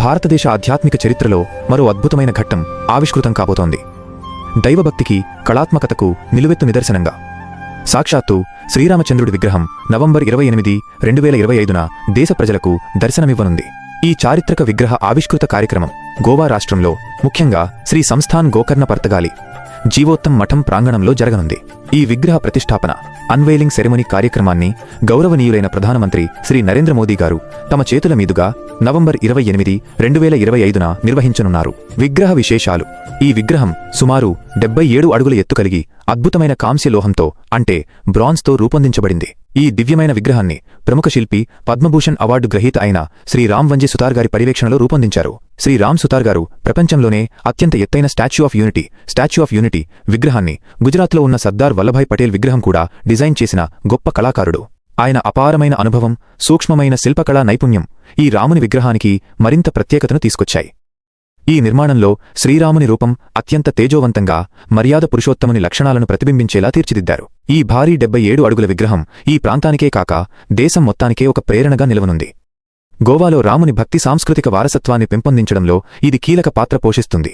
భారతదేశ ఆధ్యాత్మిక చరిత్రలో మరో అద్భుతమైన ఘట్టం ఆవిష్కృతం కాబోతోంది. దైవభక్తికి, కళాత్మకతకు నిలువెత్తు నిదర్శనంగా సాక్షాత్తు శ్రీరామచంద్రుడి విగ్రహం నవంబర్ 28, 2025న దేశ ప్రజలకు దర్శనమివ్వనుంది. ఈ చారిత్రక విగ్రహ ఆవిష్కృత కార్యక్రమం గోవా రాష్ట్రంలో, ముఖ్యంగా శ్రీ సంస్థాన్ గోకర్ణ పర్తగాలి జీవోత్తమ్ మఠం ప్రాంగణంలో జరగనుంది. ఈ విగ్రహ ప్రతిష్ఠాపన అన్వెయిలింగ్ సెరెమనీ కార్యక్రమాన్ని గౌరవనీయులైన ప్రధానమంత్రి శ్రీ నరేంద్ర మోదీ గారు తమ చేతుల మీదుగా నవంబర్ 28, 2025న నిర్వహించనున్నారు. విగ్రహ విశేషాలు: ఈ విగ్రహం సుమారు 77 అడుగుల ఎత్తు కలిగి అద్భుతమైన కాంస్య లోహంతో అంటే బ్రాంజ్తో రూపొందించబడింది. ఈ దివ్యమైన విగ్రహాన్ని ప్రముఖ శిల్పి, పద్మభూషణ్ అవార్డు గ్రహీత అయిన శ్రీ రామ్ వంజీ సుతార్ గారి పర్యవేక్షణలో రూపొందించారు. శ్రీ రామ్ సుతార్ గారు ప్రపంచంలోనే అత్యంత ఎత్తైన స్టాచ్యూ ఆఫ్ యూనిటీ విగ్రహాన్ని గుజరాత్లో ఉన్న సర్దార్ వల్లభాయ్ పటేల్ విగ్రహం కూడా డిజైన్ చేసిన గొప్ప కళాకారుడు. ఆయన అపారమైన అనుభవం, సూక్ష్మమైన శిల్పకళా నైపుణ్యం ఈ రాముని విగ్రహానికి మరింత ప్రత్యేకతను తీసుకొచ్చాయి. ఈ నిర్మాణంలో శ్రీరాముని రూపం అత్యంత తేజోవంతంగా, మర్యాద పురుషోత్తముని లక్షణాలను ప్రతిబింబించేలా తీర్చిదిద్దారు. ఈ భారీ 77 అడుగుల విగ్రహం ఈ ప్రాంతానికే కాక దేశం మొత్తానికే ఒక ప్రేరణగా నిలవనుంది. గోవాలో రాముని భక్తి సాంస్కృతిక వారసత్వాన్ని పెంపొందించడంలో ఇది కీలక పాత్ర పోషిస్తుంది.